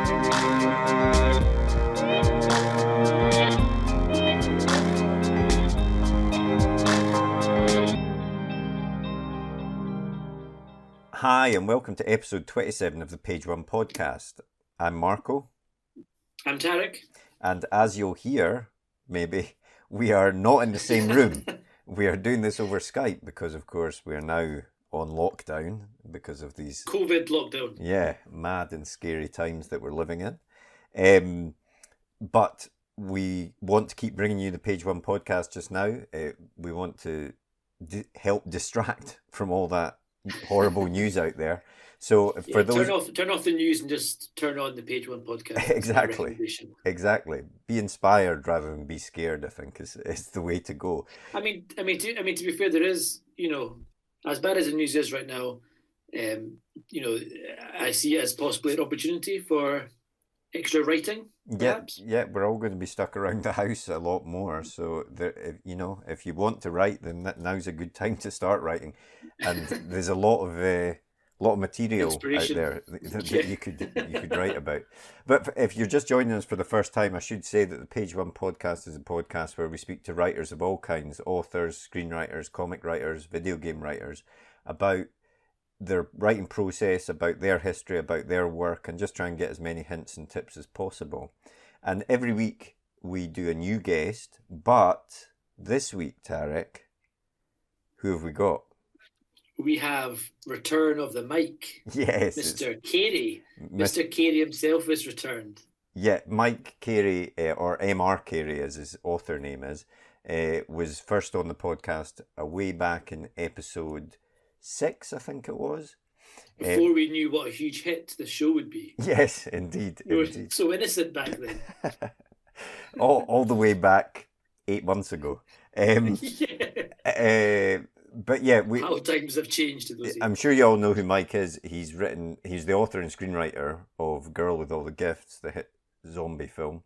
Hi, and welcome to episode 27 of the Page One podcast. I'm Marco. I'm Tarek. And as you'll hear, maybe, we are not in the same room. We are doing this over Skype because, of course, we are now on lockdown because of these... COVID lockdown. Yeah, mad and scary times that we're living in. But we want to keep bringing you the Page One podcast just now. We want to help distract from all that horrible news out there. So for those, turn off the news and just turn on the Page One podcast. Exactly. Be inspired rather than be scared, I think is the way to go. I mean, to be fair, there is, as bad as the news is right now, I see it as possibly an opportunity for extra writing. Perhaps. Yeah, we're all going to be stuck around the house a lot more. So, if you want to write, then now's a good time to start writing. And there's a lot of material out there that you could write about. But if you're just joining us for the first time, I should say that the Page One podcast is a podcast where we speak to writers of all kinds, authors, screenwriters, comic writers, video game writers, about their writing process, about their history, about their work, and just try and get as many hints and tips as possible. And every week we do a new guest, but this week, Tarek, who have we got? We have return of the Mike. Yes. Mr. Carey. Mr. Carey himself is returned. Yeah, Mike Carey, or M R Carey as his author name is, was first on the podcast way back in episode 6, I think it was. Before we knew what a huge hit the show would be. Yes, indeed. We were so innocent back then. all the way back 8 months ago. But yeah, how times have changed. I'm sure you all know who Mike is. He's the author and screenwriter of Girl with All the Gifts, the hit zombie film.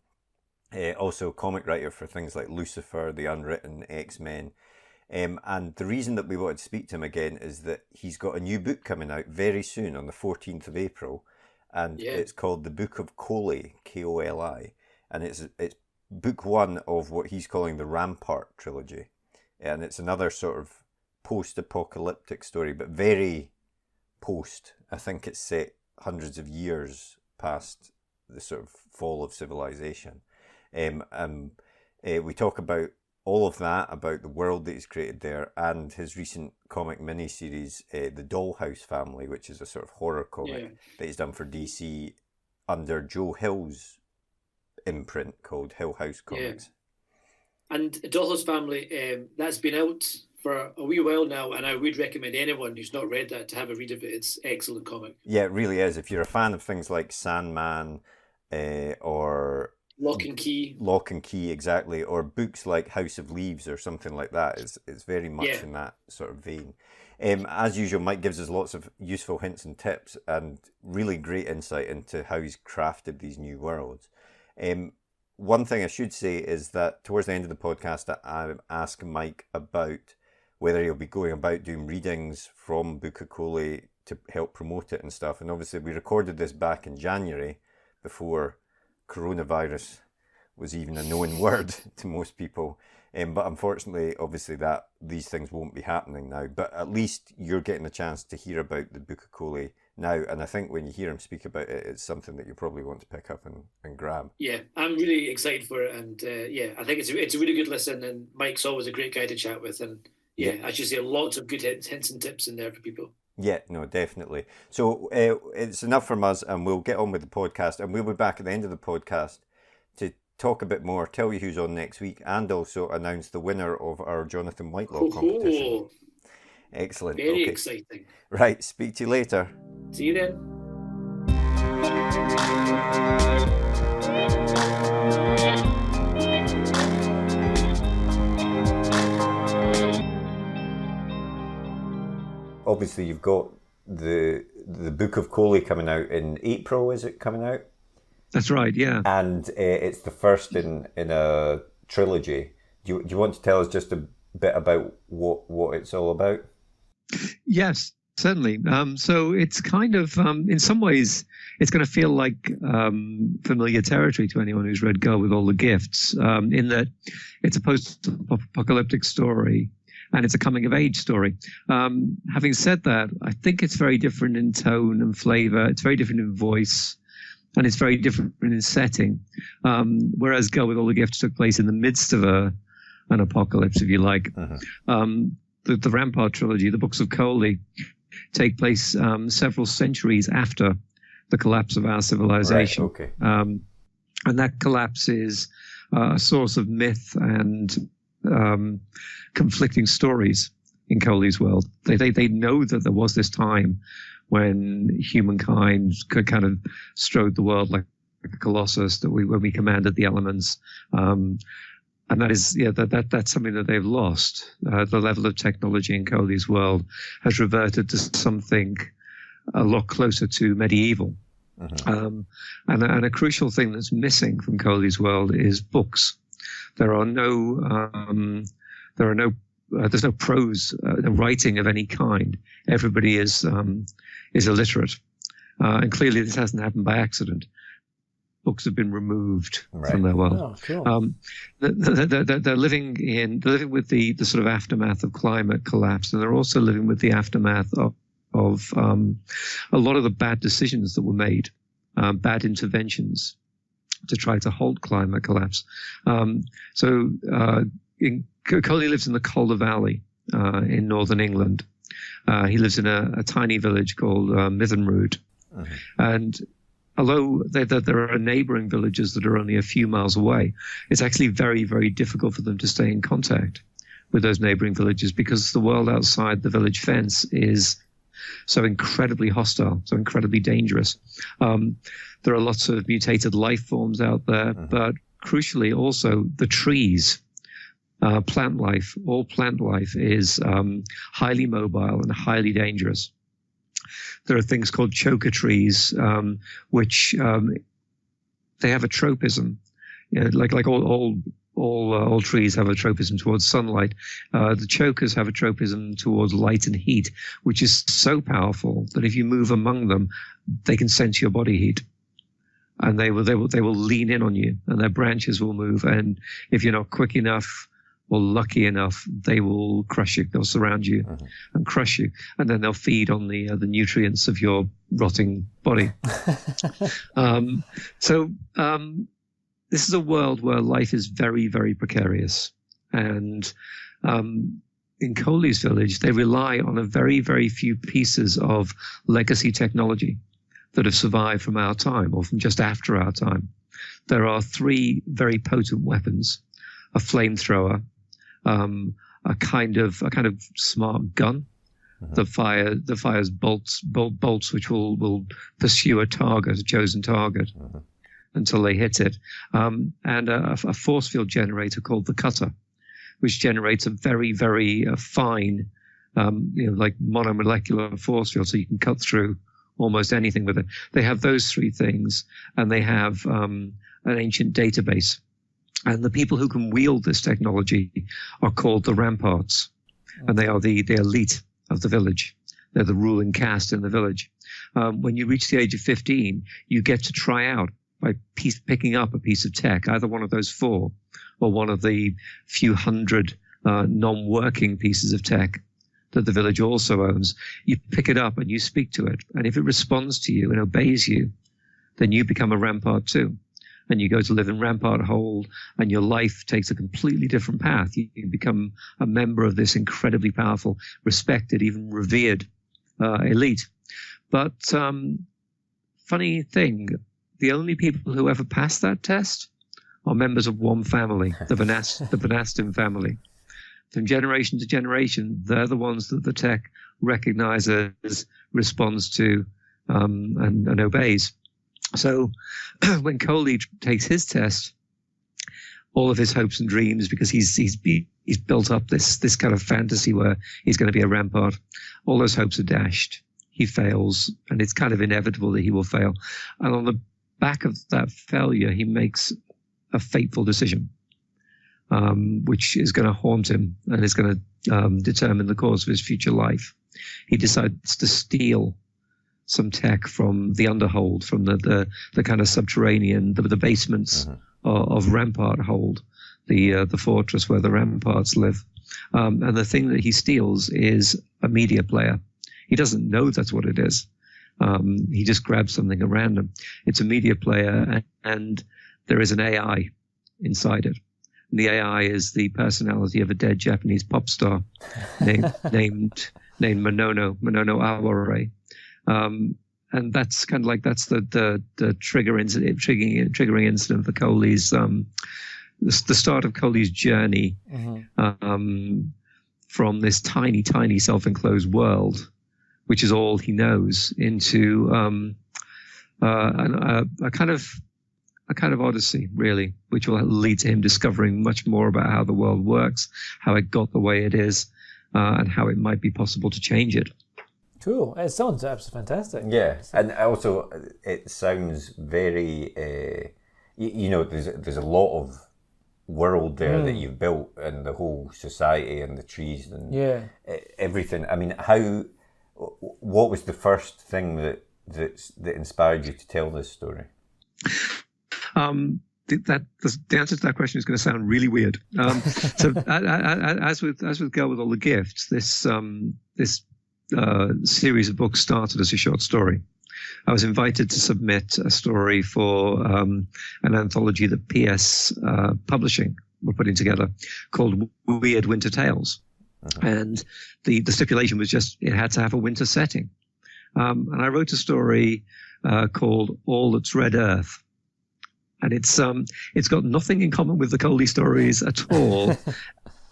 Also comic writer for things like Lucifer, The Unwritten, X-Men. And the reason that we wanted to speak to him again is that he's got a new book coming out very soon on the 14th of April. And It's called The Book of Koli, Koli. And it's book 1 of what he's calling the Rampart trilogy. And it's another sort of post-apocalyptic story, but very post. I think it's set hundreds of years past the sort of fall of civilization. We talk about all of that, about the world that he's created there, and his recent comic miniseries, The Dollhouse Family, which is a sort of horror comic that he's done for DC under Joe Hill's imprint called Hill House Comics. Yeah. And Dollhouse Family, that's been out for a wee while now, and I would recommend anyone who's not read that to have a read of it. It's an excellent comic. Yeah, it really is. If you're a fan of things like Sandman or Lock and Key, exactly, or books like House of Leaves or something like that, it's very much in that sort of vein. As usual, Mike gives us lots of useful hints and tips and really great insight into how he's crafted these new worlds. One thing I should say is that towards the end of the podcast, I asked Mike about whether he'll be going about doing readings from Book of Koli to help promote it and stuff. And obviously we recorded this back in January before coronavirus was even a known word to most people. But unfortunately, obviously, that these things won't be happening now. But at least you're getting a chance to hear about the Book of Koli now. And I think when you hear him speak about it, it's something that you probably want to pick up and grab. Yeah, I'm really excited for it. And I think it's a really good listen. And Mike's always a great guy to chat with. And I should say lots of good hints and tips in there for people. Yeah, no, definitely. So it's enough from us, and we'll get on with the podcast. And we'll be back at the end of the podcast to talk a bit more, tell you who's on next week, and also announce the winner of our Jonathan Whitelaw competition. Excellent. Very exciting. Right, speak to you later. See you then. Obviously, you've got the Book of Koli coming out in April. Is it coming out? That's right, yeah. And it's the first in a trilogy. Do you want to tell us just a bit about what it's all about? Yes. Certainly. So it's kind of, in some ways, it's going to feel like familiar territory to anyone who's read Girl with All the Gifts, in that it's a post-apocalyptic story and it's a coming-of-age story. Having said that, I think it's very different in tone and flavor. It's very different in voice, and it's very different in setting. Whereas Girl with All the Gifts took place in the midst of an apocalypse, if you like. The Rampart trilogy, the Books of Koli, take place several centuries after the collapse of our civilization. Right, okay. And that collapse is a source of myth and conflicting stories in Koli's world. They know that there was this time when humankind could kind of strode the world like a colossus, when we commanded the elements. And that is, that's something that they've lost. The level of technology in Koli's world has reverted to something a lot closer to medieval. And a crucial thing that's missing from Koli's world is books. There's no prose, no writing of any kind. Everybody is illiterate, and clearly this hasn't happened by accident. Books have been removed from their world. Oh, cool. They're living with the sort of aftermath of climate collapse, and they're also living with the aftermath of a lot of the bad decisions that were made, bad interventions to try to halt climate collapse. Koli lives in the Calder Valley in northern England. He lives in a tiny village called Mithenrud, and although there are neighboring villages that are only a few miles away, it's actually very, very difficult for them to stay in contact with those neighboring villages because the world outside the village fence is so incredibly hostile, so incredibly dangerous. There are lots of mutated life forms out there, but crucially also the trees, plant life. All plant life is highly mobile and highly dangerous. There are things called choker trees, which they have a tropism. Like all trees have a tropism towards sunlight. The chokers have a tropism towards light and heat, which is so powerful that if you move among them, they can sense your body heat, and they will lean in on you, and their branches will move. And if you're not quick enough or lucky enough, they will crush you. They'll surround you and crush you, and then they'll feed on the nutrients of your rotting body. This is a world where life is very, very precarious. And in Koli's village, they rely on a very, very few pieces of legacy technology that have survived from our time or from just after our time. There are 3 very potent weapons: a flamethrower, a kind of smart gun that fires bolts which will pursue a chosen target until they hit it, and a force field generator called the cutter, which generates a very, very fine, like monomolecular force field, so you can cut through almost anything with it. They have those 3 things, and they have an ancient database. And the people who can wield this technology are called the Ramparts, and they are the elite of the village. They're the ruling caste in the village. When you reach the age of 15, you get to try out by picking up a piece of tech, either one of those 4 or one of the few hundred non-working pieces of tech that the village also owns. You pick it up and you speak to it, and if it responds to you and obeys you, then you become a Rampart too. And you go to live in Rampart Hold, and your life takes a completely different path. You become a member of this incredibly powerful, respected, even revered elite. But funny thing, the only people who ever pass that test are members of one family, the Vanastin family. From generation to generation, they're the ones that the tech recognizes, responds to, and obeys. So when Koli takes his test, all of his hopes and dreams, because he's built up this kind of fantasy where he's going to be a Rampart, all those hopes are dashed. He fails, and it's kind of inevitable that he will fail. And on the back of that failure, he makes a fateful decision. which is going to haunt him and is going to determine the course of his future life. He decides to steal some tech from the underhold, from the kind of subterranean, the basements of Rampart Hold, the fortress where the Ramparts live. And the thing that he steals is a media player. He doesn't know that's what it is. He just grabs something at random. It's a media player, and there is an AI inside it. And the AI is the personality of a dead Japanese pop star named Monono Aware. And that's kind of like, that's the triggering incident for Koli's, the start of Koli's journey from this tiny self-enclosed world, which is all he knows, into a kind of odyssey, really, which will lead to him discovering much more about how the world works, how it got the way it is, and how it might be possible to change it. Cool. It sounds absolutely fantastic. Yeah, and also it sounds very, there's a lot of world there that you've built, and the whole society and the trees and everything. I mean, what was the first thing that inspired you to tell this story? The answer to that question is going to sound really weird. So as with Girl with All the Gifts, this series of books started as a short story. I was invited to submit a story for an anthology that PS Publishing were putting together called Weird Winter Tales. And the stipulation was just it had to have a winter setting. And I wrote a story called All That's Red Earth. And it's got nothing in common with the Koli stories at all,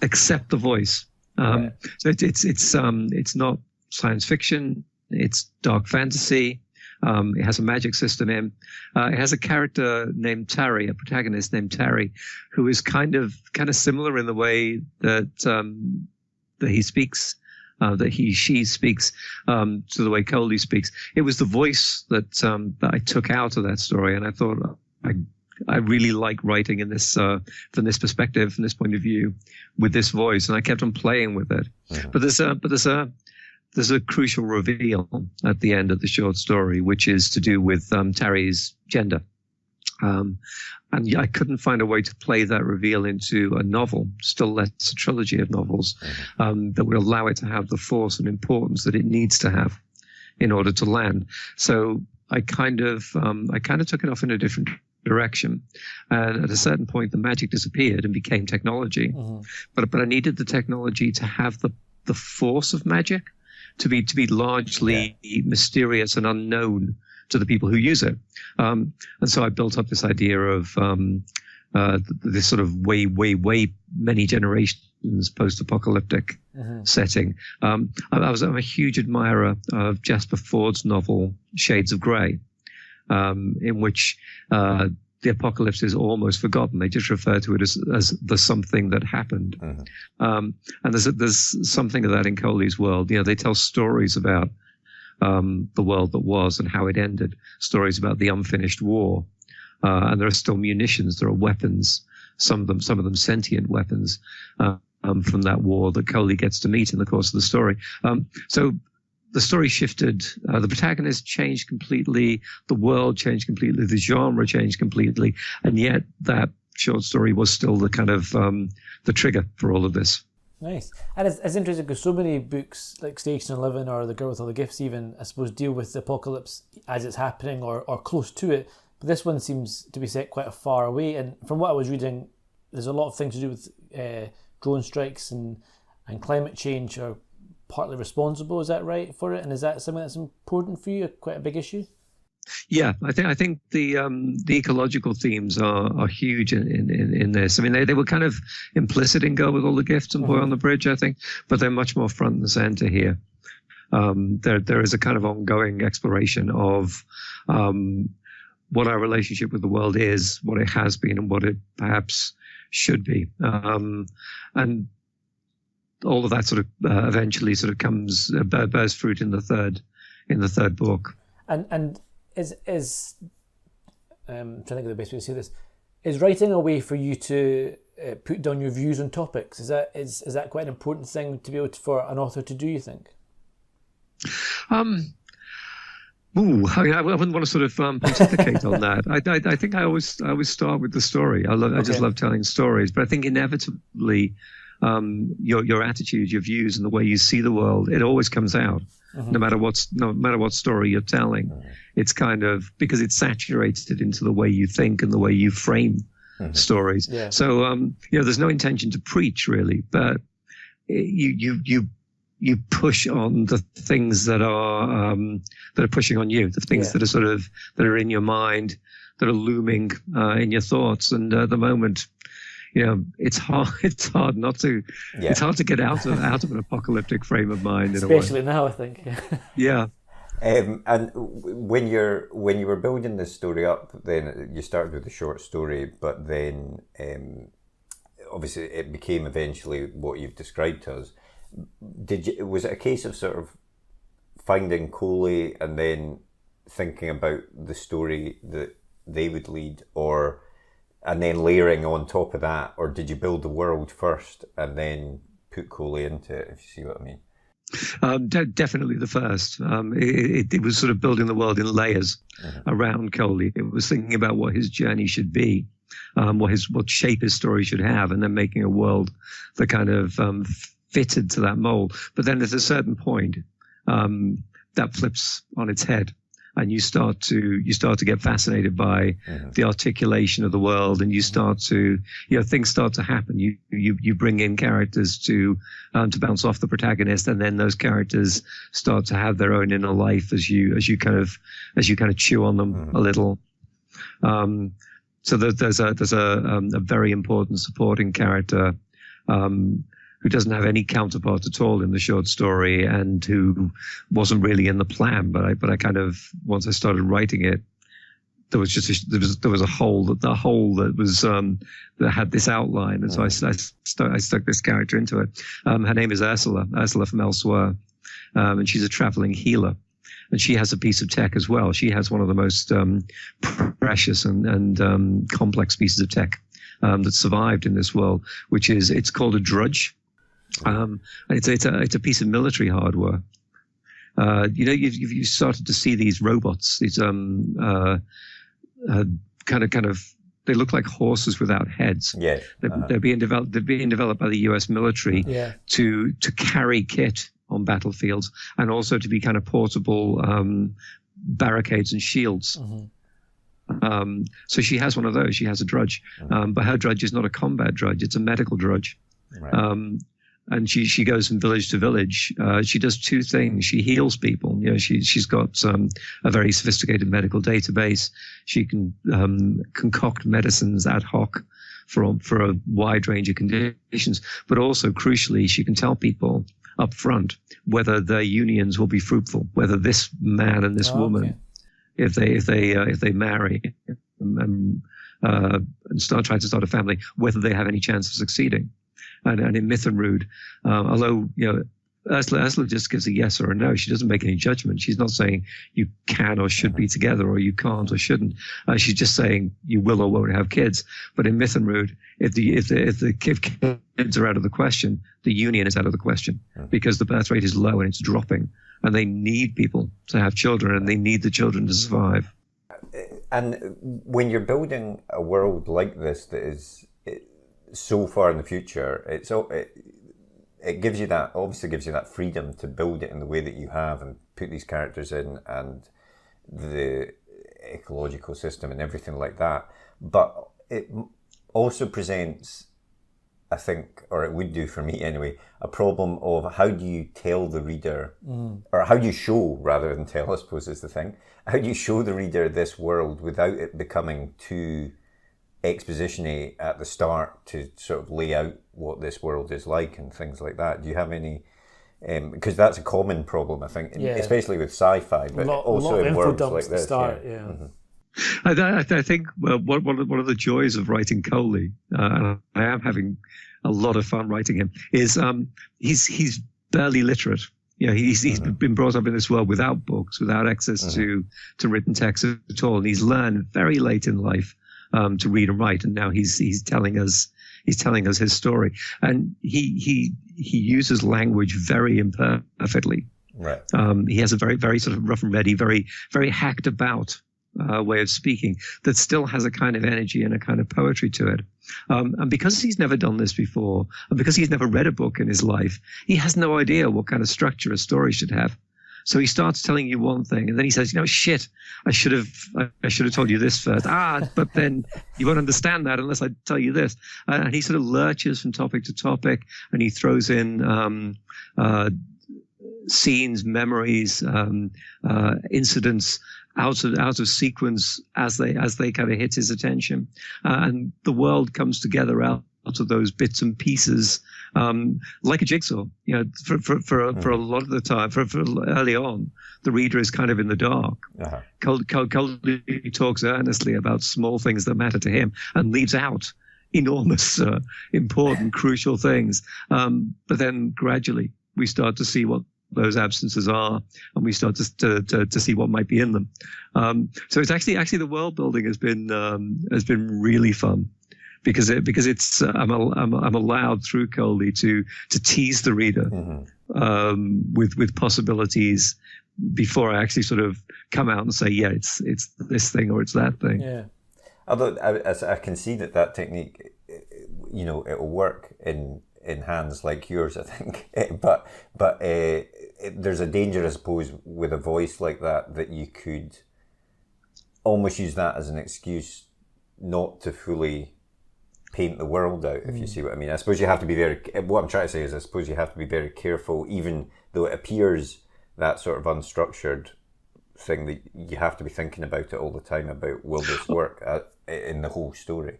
except the voice. So it's not science fiction. It's dark fantasy. It has a magic system in. It has a character named Tari, a protagonist named Tari, who is kind of similar in the way that he speaks, she speaks, to the way Koli speaks. It was the voice that I took out of that story, and I thought I really like writing in this from this perspective, from this point of view, with this voice, and I kept on playing with it. But there's a crucial reveal at the end of the short story, which is to do with Tari's gender. And I couldn't find a way to play that reveal into a novel, still less a trilogy of novels, that would allow it to have the force and importance that it needs to have in order to land. So I kind of took it off in a different direction. And at a certain point, the magic disappeared and became technology. But I needed the technology to have the force of magic, to be largely mysterious and unknown to the people who use it. And so I built up this idea of this sort of way many generations post-apocalyptic setting. I'm a huge admirer of Jasper Ford's novel Shades of Grey, in which the apocalypse is almost forgotten. They just refer to it as the something that happened. And there's something of that in Koli's world. You know, they tell stories about the world that was and how it ended, stories about the unfinished war. And there are still munitions, there are weapons, some of them sentient weapons from that war that Koli gets to meet in the course of the story. So the story shifted, the protagonist changed completely, the world changed completely, the genre changed completely, and yet that short story was still the kind of the trigger for all of this. Nice. And it's interesting because so many books like Station 11 or The Girl with All the Gifts even, I suppose, deal with the apocalypse as it's happening or close to it. But this one seems to be set quite far away. And from what I was reading, there's a lot of things to do with drone strikes and climate change are partly responsible. Is that right for it? And is that something that's important for you? Quite a big issue? Yeah, I think the ecological themes are huge in this. I mean, they were kind of implicit in Girl with All the Gifts and Boy on the Bridge, I think, but they're much more front and center here. There is a kind of ongoing exploration of what our relationship with the world is, what it has been, and what it perhaps should be. And all of that sort of eventually sort of comes bears fruit in the third book. And is trying to think of the best way to say this, is writing a way for you to put down your views on topics? Is that quite an important thing to be able for an author to do, you think? I wouldn't want to sort of pontificate on that. I think I always start with the story. I just love telling stories, but I think inevitably your attitude, your views, and the way you see the world, it always comes out. No matter what story you're telling. It's kind of because it's saturated into the way you think and the way you frame stories. Yeah. So there's no intention to preach really, but you push on the things that are pushing on you, the things that are in your mind, that are looming in your thoughts. And at the moment, it's hard not to. Yeah. It's hard to get out of an apocalyptic frame of mind, especially now, I think. Yeah. And when you were building this story up, then you started with a short story, but then obviously it became eventually what you've described to us. Was it a case of sort of finding Koli and then thinking about the story that they would lead, and then layering on top of that, or did you build the world first and then put Koli into it, if you see what I mean? Definitely the first. It was sort of building the world in layers around Koli. It was thinking about what his journey should be, what shape his story should have, and then making a world that kind of fitted to that mold. But then at a certain point, that flips on its head, and you start to get fascinated by the articulation of the world, and you start to things start to happen. You bring in characters to bounce off the protagonist, and then those characters start to have their own inner life as you kind of chew on them a little. So there's a very important supporting character who doesn't have any counterpart at all in the short story, and who wasn't really in the plan. But I kind of, once I started writing it, there was a hole that was that had this outline, and so I stuck this character into it. Her name is Ursula from Elsewhere, and she's a traveling healer, and she has a piece of tech as well. She has one of the most precious and complex pieces of tech that survived in this world, it's called a drudge. And it's a piece of military hardware. You started to see these robots, these kind of they look like horses without heads. Yeah, they're being developed. They're being developed by the U.S. military to carry kit on battlefields, and also to be kind of portable barricades and shields. So she has one of those. She has a drudge, but her drudge is not a combat drudge; it's a medical drudge. Right. And she goes from village to village. She does two things. She heals people. She's got a very sophisticated medical database. She can concoct medicines ad hoc for a wide range of conditions. But also, crucially, she can tell people up front whether their unions will be fruitful, whether this man and this woman, if they marry and try to start a family, whether they have any chance of succeeding. And in Myth and Rude, although Ursula just gives a yes or a no, she doesn't make any judgment. She's not saying you can or should be together, or you can't or shouldn't. She's just saying you will or won't have kids. But in Myth and Rude, if the kids are out of the question, the union is out of the question, because the birth rate is low and it's dropping, and they need people to have children, and they need the children to survive. And when you're building a world like this that is so far in the future, it gives you that freedom to build it in the way that you have, and put these characters in, and the ecological system and everything like that. But it also presents, I think, or it would do for me anyway, a problem of how do you tell the reader, or how do you show rather than tell, I suppose is the thing. How do you show the reader this world without it becoming too exposition-y at the start, to sort of lay out what this world is like and things like that? Do you have any, because that's a common problem, I think, especially with sci-fi, but also in worlds like this. I think one of the joys of writing Koli, and I am having a lot of fun writing him, is he's barely literate. He's been brought up in this world without books, without access to written text at all, and he's learned very late in life to read and write, and now he's telling us He's telling us his story, and he uses language very imperfectly. Right. He has a very, very sort of rough and ready, very, very hacked about way of speaking that still has a kind of energy and a kind of poetry to it. And because he's never done this before, and because he's never read a book in his life, he has no idea what kind of structure a story should have. So he starts telling you one thing, and then he says, shit, I should have told you this first. But then you won't understand that unless I tell you this. And he sort of lurches from topic to topic, and he throws in scenes, memories, incidents out of sequence as they kind of hit his attention, and the world comes together out of those bits and pieces, like a jigsaw. For a lot of the time, for early on, the reader is kind of in the dark. Uh-huh. Koli talks earnestly about small things that matter to him and leaves out enormous, important, crucial things. But then gradually we start to see what those absences are, and we start to see what might be in them. So it's actually the world building has been really fun, because it's I'm allowed through Koli to tease the reader with possibilities before I actually sort of come out and say, yeah, it's this thing or it's that thing. Yeah. Although I can see that technique, it'll work in hands like yours, I think. But there's a danger, I suppose, with a voice like that you could almost use that as an excuse not to fully paint the world out, if you see what I mean. I suppose you have to be what I'm trying to say is, I suppose you have to be very careful, even though it appears that sort of unstructured thing, that you have to be thinking about it all the time, about will this work in the whole story.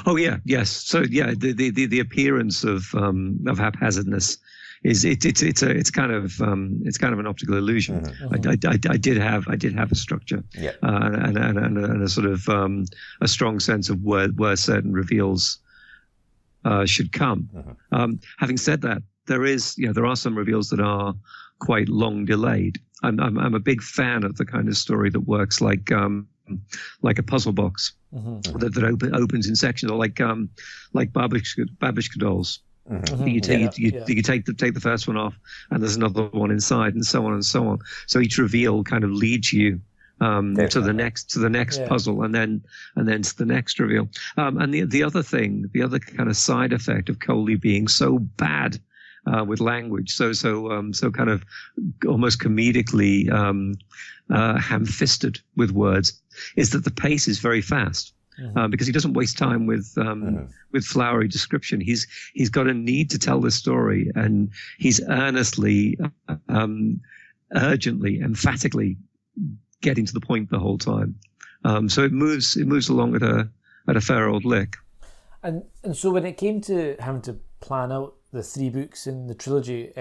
Oh yeah, yes. So yeah, the appearance of haphazardness is it's kind of an optical illusion. Mm-hmm. I did have a structure, yeah, and a sort of a strong sense of where certain reveals should come. Mm-hmm. Having said that, there are some reveals that are quite long delayed. I'm a big fan of the kind of story that works like a puzzle box. Mm-hmm. that opens in sections, or like babushka dolls. Mm-hmm. You take the first one off, and there's another one inside, and so on and so on. So each reveal kind of leads you to the next puzzle, and then to the next reveal. And the other kind of side effect of Koli being so bad with language, so kind of almost comedically ham-fisted with words, is that the pace is very fast. Because he doesn't waste time with flowery description. He's got a need to tell this story, and he's earnestly, urgently, emphatically getting to the point the whole time. So it moves along at a fair old lick. And so when it came to having to plan out the 3 books in the trilogy,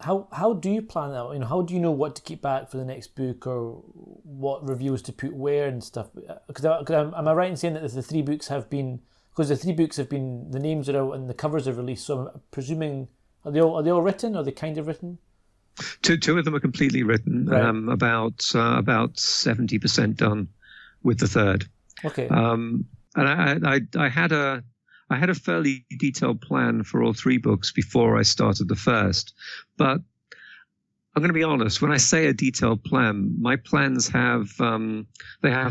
how do you plan out? How do you know what to keep back for the next book, or what reveals to put where and stuff? Because am I right in saying that the 3 books have been, the names are out and the covers are released? So I'm presuming, are they all written? Are they kind of written? Two of them are completely written. Right. About 70% done with the third. Okay. And I had a fairly detailed plan for all 3 books before I started the first, but I'm going to be honest. When I say a detailed plan, my plans have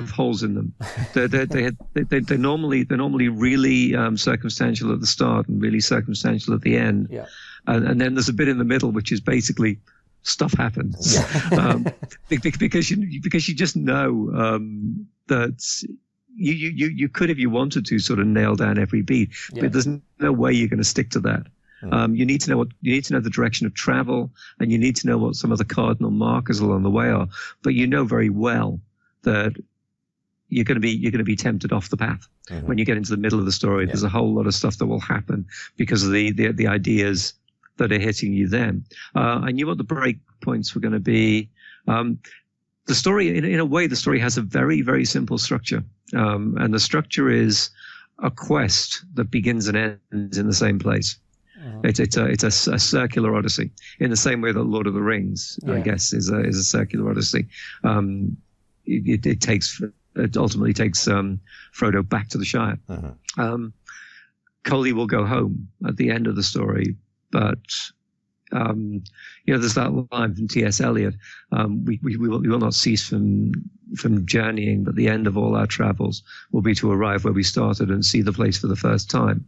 holes in them. They're normally really circumstantial at the start and really circumstantial at the end. Yeah. And then there's a bit in the middle which is basically stuff happens. Yeah. Because you just know that. You could, if you wanted to, sort of nail down every beat, but there's no way you're going to stick to that. You need to know the direction of travel, and you need to know what some of the cardinal markers along the way are. But you know very well that you're going to be tempted off the path when you get into the middle of the story. There's a whole lot of stuff that will happen because of the ideas that are hitting you then. I knew what the break points were going to be. The story, in a way, the story has a very, very simple structure. And the structure is a quest that begins and ends in the same place. It's a circular odyssey, in the same way that Lord of the Rings, I guess, is a circular odyssey. It ultimately takes Frodo back to the Shire. Koli will go home at the end of the story, but there's that line from T.S. Eliot: we will not cease from journeying, but the end of all our travels will be to arrive where we started and see the place for the first time.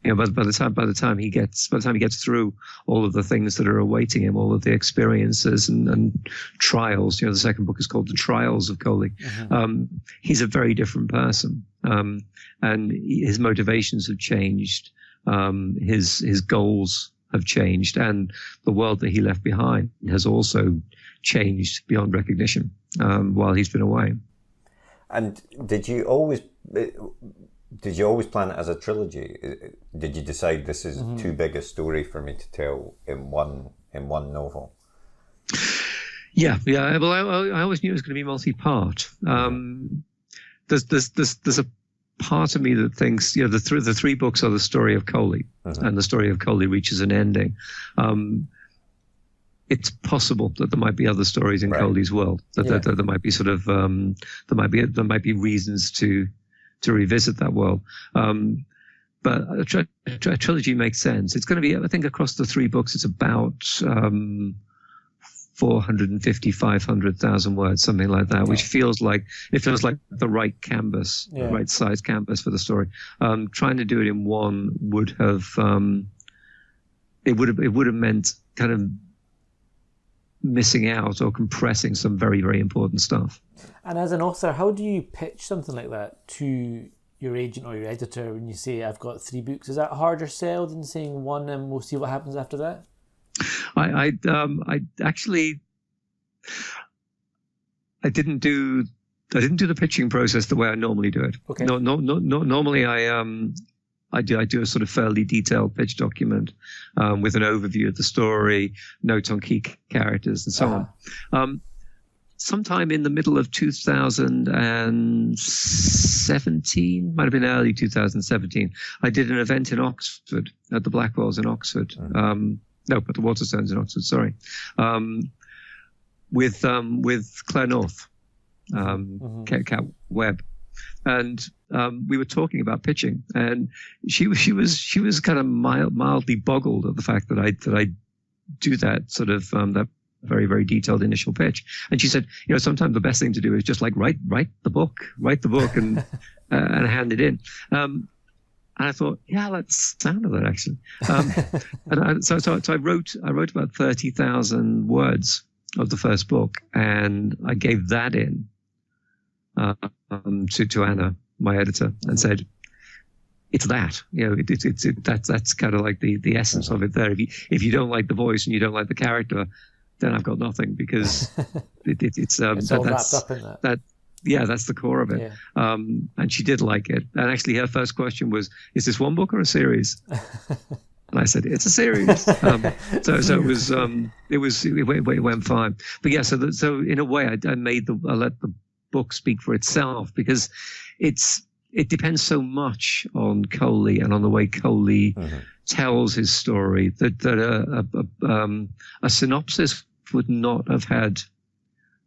But by the time he gets through all of the things that are awaiting him, all of the experiences and trials. The second book is called The Trials of Koli. He's a very different person, and his motivations have changed. His goals have changed, and the world that he left behind has also changed beyond recognition while he's been away. And did you always plan it as a trilogy? Did you decide this is too big a story for me to tell in one novel? Yeah. Well, I always knew it was going to be multi-part. There's a part of me that thinks, the three books are the story of Koli, and the story of Koli reaches an ending. It's possible that there might be other stories in Koli's world, that there might be sort of there might be reasons to revisit that world. But a trilogy makes sense. It's going to be, I think, across the three books, it's about 450, 500,000 words, something like that, which feels like the right canvas, right size canvas for the story. Trying to do it in one would have meant kind of missing out or compressing some very, very important stuff. And as an author, how do you pitch something like that to your agent or your editor when you say, I've got 3 books? Is that a harder sell than saying 1 and we'll see what happens after that? I didn't do the pitching process the way I normally do it. Okay. No, normally I do a sort of fairly detailed pitch document with an overview of the story, notes on key characters, and so on. Sometime in the middle of 2017, might have been early 2017, I did an event in Oxford, at the Blackwells in Oxford. No, but the Waterstones in Oxford, sorry. With Claire North, Cat Webb. And we were talking about pitching, and she was kind of mildly boggled at the fact that I do that sort of that very, very detailed initial pitch. And she said, sometimes the best thing to do is just like write the book and and hand it in. And I thought, yeah, that's the sound of that actually. So I wrote about 30,000 words of the first book, and I gave that in to Anna, my editor, and said, it's that, that's kind of like the essence of it there. If you don't like the voice and you don't like the character, then I've got nothing, because it's all wrapped up in that. That's the core of it. Yeah. And she did like it. And actually her first question was, is this one book or a series? And I said, it's a series. So it went fine. But yeah, so in a way I let the book speak for itself, because it depends so much on Koli and on the way Koli tells his story that a synopsis would not have had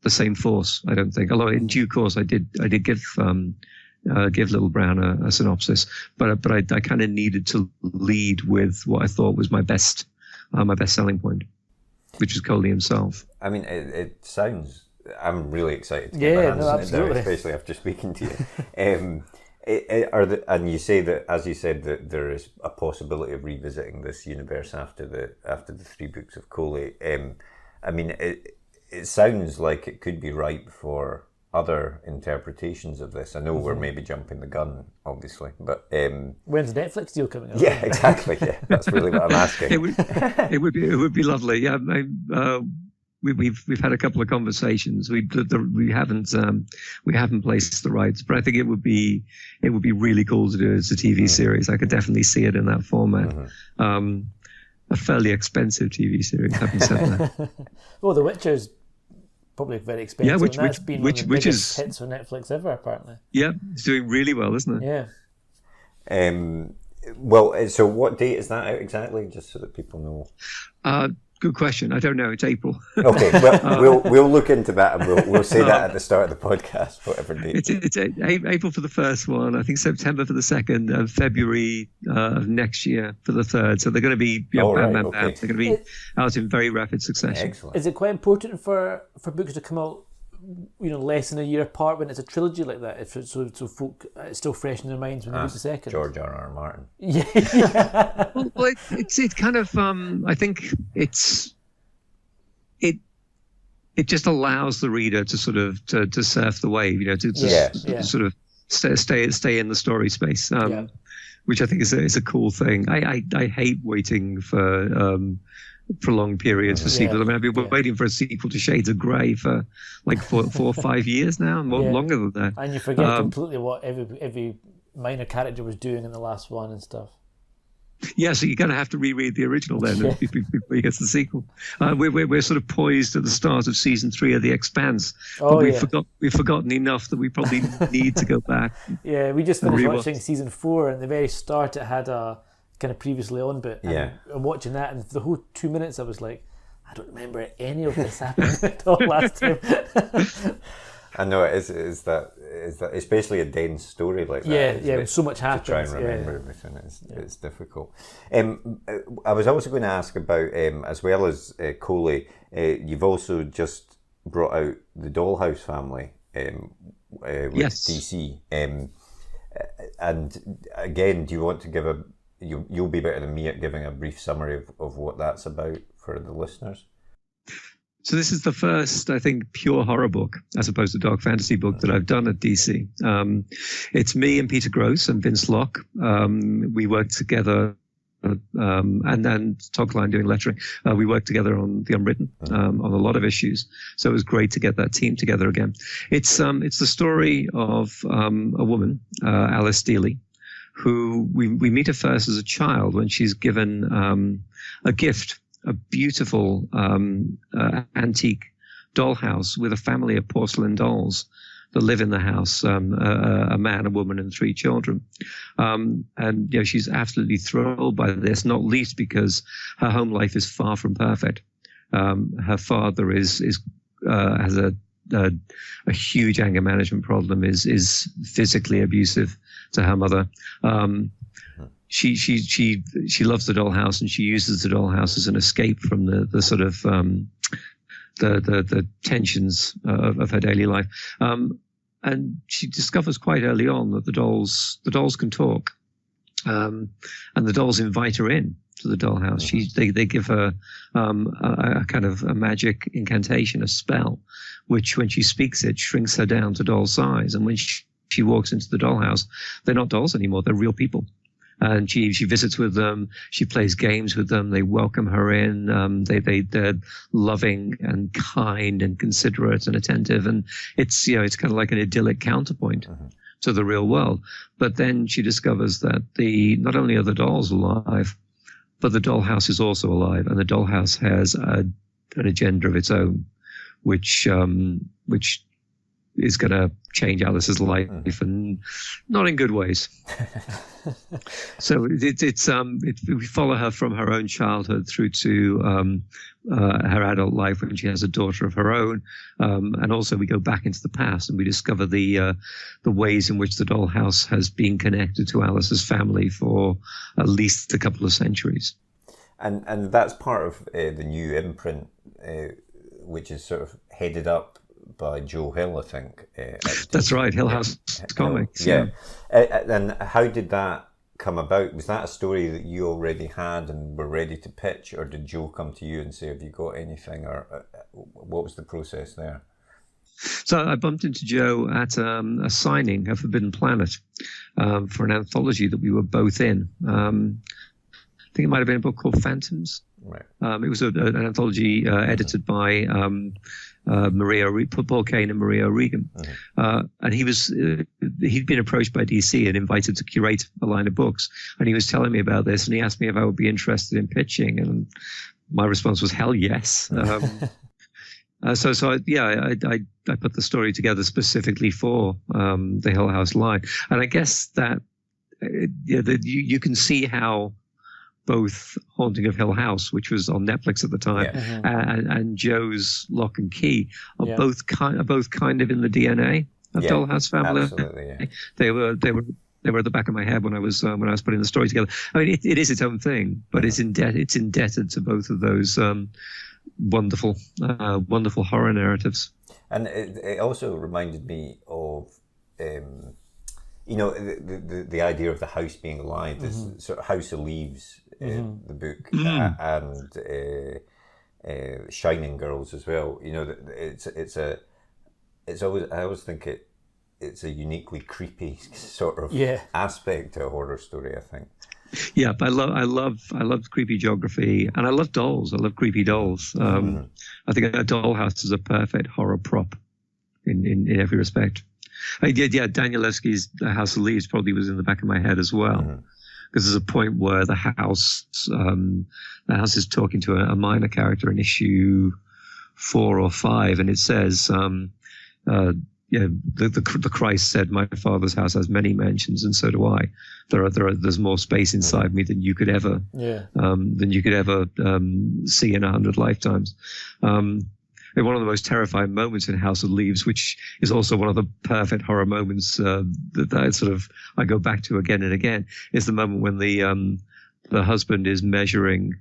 the same force, I don't think. Although in due course I did give Little Brown a synopsis, but I kind of needed to lead with what I thought was my best selling point, which was Koli himself. I mean, it sounds. I'm really excited to get my hands on it now, especially after speaking to you. And you say that, as you said, that there is a possibility of revisiting this universe after the 3 books of Koli. I mean, it sounds like it could be ripe for other interpretations of this. I know we're maybe jumping the gun, obviously, but when's the Netflix deal coming out? Yeah, exactly. Yeah, that's really what I'm asking. It would be lovely. Yeah, we've had a couple of conversations. We haven't placed the rights, but I think it would be really cool to do it as a TV series. I could definitely see it in that format. A fairly expensive TV series, having said that. Well, The Witcher's probably very expensive. Yeah, that's been one of the biggest hits on Netflix ever, apparently. Yeah, it's doing really well, isn't it? Yeah. Well, so what date is that out exactly, just so that people know? Good question. I don't know. It's April. Okay, well, we'll look into that, and we'll say that at the start of the podcast, whatever date. It's April for the first one. I think September for the second, and February of next year for the third. So they're going to be bam. They're going to be out in very rapid succession. Excellent. Is it quite important for books to come out, less than a year apart when it's a trilogy like that? So folk, it's still fresh in their minds when they read the second. George R. R. Martin. Yeah. Well, it's kind of. I think it just allows the reader to sort of to surf the wave, to sort of stay in the story space, which I think is a cool thing. I hate waiting for prolonged periods for sequels. I mean, I've been waiting for a sequel to Shades of Grey for like 4 or 5 years now, longer than that. And you forget completely what every minor character was doing in the last one and stuff. Yeah, so you're going to have to reread the original then before you get to the sequel. We're sort of poised at the start of season 3 of The Expanse, but we've forgotten enough that we probably need to go back. Yeah, we just finished watching season 4, and at the very start it had a kind of previously on bit. And watching that, and for the whole 2 minutes I was like, I don't remember any of this happening at all last time. I know it is that especially a dense story like that. Yeah, so much happens. To try and remember everything, it's difficult. I was also going to ask about, as well as Koli, you've also just brought out the Dollhouse Family with DC. And again, do you want to give you'll be better than me at giving a brief summary of what that's about for the listeners? So this is the first, I think, pure horror book, as opposed to dark fantasy book, that I've done at DC. It's me and Peter Gross and Vince Locke. We worked together, and then Todd Klein doing lettering. We worked together on The Unwritten, on a lot of issues. So it was great to get that team together again. It's the story of a woman, Alice Steely, who we meet her first as a child when she's given a gift, a beautiful antique dollhouse with a family of porcelain dolls that live in the house, a man, a woman, and 3 children. And she's absolutely thrilled by this, not least because her home life is far from perfect. Her father has a huge anger management problem, is physically abusive to her mother. She loves the dollhouse, and she uses the dollhouse as an escape from the sort of the tensions of her daily life. And she discovers quite early on that the dolls can talk, and the dolls invite her in to the dollhouse. They give her a kind of a magic incantation, a spell, which when she speaks it shrinks her down to doll size. And when she walks into the dollhouse, they're not dolls anymore; they're real people. And she visits with them. She plays games with them. They welcome her in. They're loving and kind and considerate and attentive. And it's kind of like an idyllic counterpoint to the real world. But then she discovers that not only are the dolls alive, but the dollhouse is also alive, and the dollhouse has an agenda of its own, which is going to change Alice's life, and not in good ways. So we follow her from her own childhood through to her adult life when she has a daughter of her own, and also we go back into the past and we discover the ways in which the dollhouse has been connected to Alice's family for at least a couple of centuries. And that's part of the new imprint, which is sort of headed up by Joe Hill, I think. That's right, Hill House Comics. Yeah. And how did that come about? Was that a story that you already had and were ready to pitch, or did Joe come to you and say, have you got anything, or what was the process there? So I bumped into Joe at a signing of Forbidden Planet for an anthology that we were both in. I think it might have been a book called Phantoms. Right. It was an anthology edited by Paul Kane and Maria O'Regan. And he'd been approached by DC and invited to curate a line of books. And he was telling me about this, and he asked me if I would be interested in pitching. And my response was, hell yes. So I put the story together specifically for the Hill House line. And I guess that you can see how both Haunting of Hill House, which was on Netflix at the time, and Joe's Lock and Key are both kind of in the DNA of Dollhouse Family. Absolutely, yeah. They were at the back of my head when I was putting the story together. I mean, it is its own thing, but it's indebted to both of those wonderful horror narratives. And it also reminded me of, the idea of the house being alive. This sort of House of Leaves, the book, and Shining Girls as well. You know, I always think it's a uniquely creepy sort of aspect to a horror story, I think. Yeah, I love creepy geography, and I love dolls. I love creepy dolls. I think a dollhouse is a perfect horror prop in every respect. Daniel Levsky's The House of Leaves probably was in the back of my head as well, because there's a point where the house is talking to a minor character in issue 4 or 5, and it says, the Christ said, "My Father's house has many mansions, and so do I. There's more space inside me than you could ever see in 100 lifetimes." And one of the most terrifying moments in House of Leaves, which is also one of the perfect horror moments that I go back to again and again, is the moment when the husband is measuring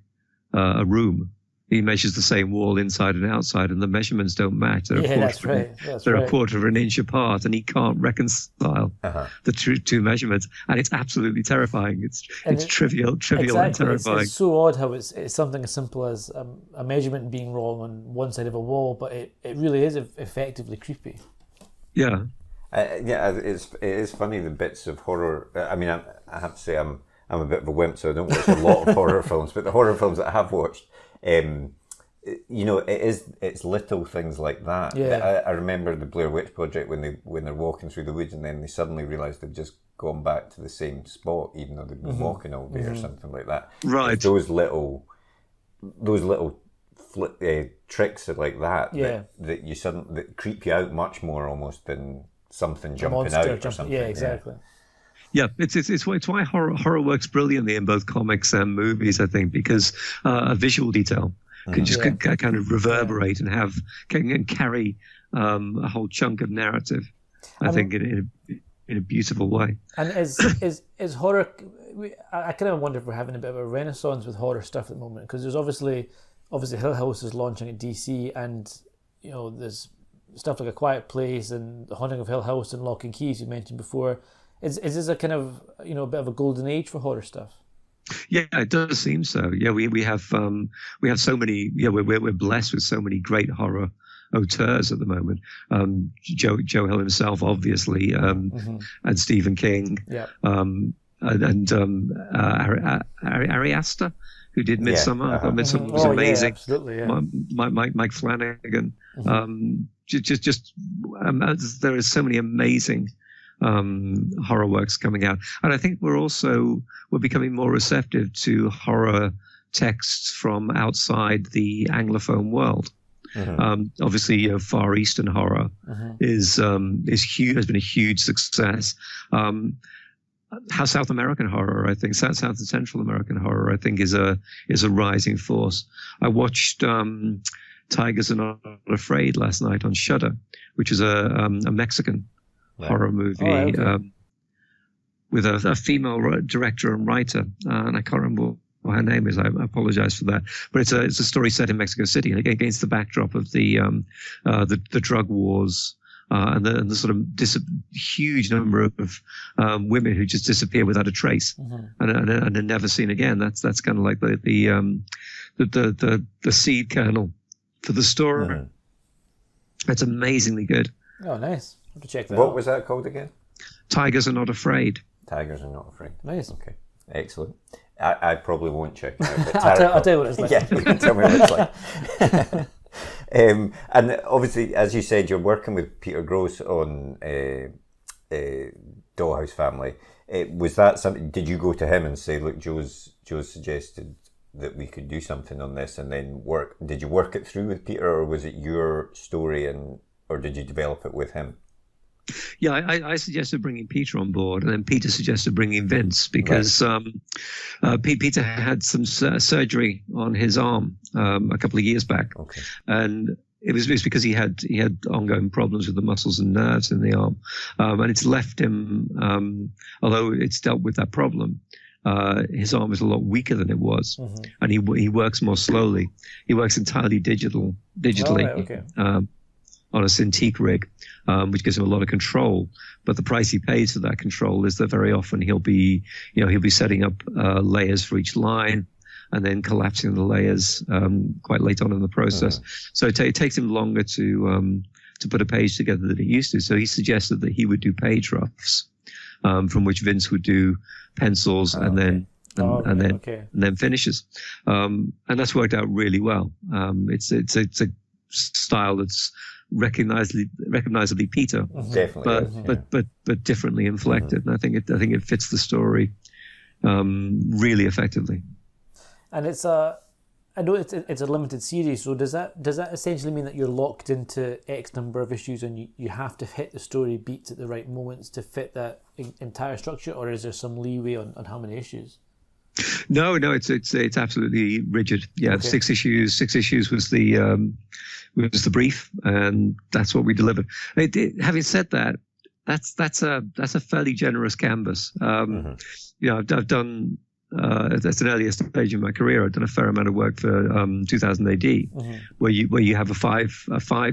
a room. He measures the same wall inside and outside, and the measurements don't match. They're a quarter of an inch apart, and he can't reconcile the two measurements. And it's absolutely terrifying. It's trivial and terrifying. It's so odd how it's something as simple as a measurement being wrong on one side of a wall, but it really is effectively creepy. Yeah. It is funny, the bits of horror. I mean, I have to say I'm a bit of a wimp, so I don't watch a lot of horror films, but the horror films that I have watched, it's little things like that. I remember the Blair Witch Project when they're walking through the woods, and then they suddenly realise they've just gone back to the same spot, even though they've been walking all day or something like that. Right. It's those little tricks like that that creep you out much more almost than something jumping out or something. Yeah, exactly. Yeah, it's why horror works brilliantly in both comics and movies, I think, because a visual detail can just kind of reverberate and carry a whole chunk of narrative. I think in a beautiful way. And is horror? I kind of wonder if we're having a bit of a renaissance with horror stuff at the moment, because there's obviously Hill House is launching at DC, and there's stuff like A Quiet Place and The Haunting of Hill House and Lock and Key, as you mentioned before. Is this a kind of a bit of a golden age for horror stuff? Yeah, it does seem so. Yeah, we have so many. Yeah, we're blessed with so many great horror auteurs at the moment. Joe Hill himself, obviously, and Stephen King. Yeah. Ari Aster, who did Midsummer. I thought Midsummer was amazing. Yeah, absolutely. Yeah. Mike Flanagan. There is so many amazing horror works coming out, and I think we're becoming more receptive to horror texts from outside the Anglophone world. Obviously, Far Eastern horror is huge, has been a huge success. How South American horror, I think, South and Central American horror, I think, is a rising force. I watched Tigers Are Not Afraid last night on Shudder, which is a Mexican horror movie with a female director and writer, and I can't remember what her name is. I apologize for that, but it's a story set in Mexico City, and against the backdrop of the drug wars. And the sort of huge number of women who just disappear without a trace, and are never seen again. That's kind of like the seed kernel for the story. It's amazingly good. Oh, nice. I have to check that out. What was that called again? Tigers Are Not Afraid. Tigers Are Not Afraid. Nice. Okay, excellent. I probably won't check it out. But I'll tell you what it's like. Yeah, you can tell me what it's like. And obviously, as you said, you're working with Peter Gross on Dollhouse Family. Was that something? Did you go to him and say, "Look, Joe's suggested that we could do something on this," and then work? Did you work it through with Peter, or was it your story, or did you develop it with him? Yeah, I suggested bringing Peter on board, and then Peter suggested bringing Vince because Peter had some surgery on his arm a couple of years back, and it was because he had ongoing problems with the muscles and nerves in the arm, and it's left him, although it's dealt with that problem. His arm is a lot weaker than it was, and he works more slowly. He works entirely digitally. On a Cintiq rig, which gives him a lot of control. But the price he pays for that control is that very often he'll be setting up layers for each line and then collapsing the layers quite late on in the process. So it takes him longer to put a page together than it used to. So he suggested that he would do page roughs, from which Vince would do pencils and then finishes. And that's worked out really well. It's a style that's recognizably Peter, definitely, but differently inflected, and I think it fits the story really effectively. And I know it's a limited series, so does that essentially mean that you're locked into X number of issues and you have to hit the story beats at the right moments to fit that entire structure, or is there some leeway on how many issues? No, it's absolutely rigid. Yeah, 6 issues. 6 issues was the brief, and that's what we delivered. Having said that, that's a fairly generous canvas. I've done. That's an earlier stage in my career. I've done a fair amount of work for 2000 AD, where you have a five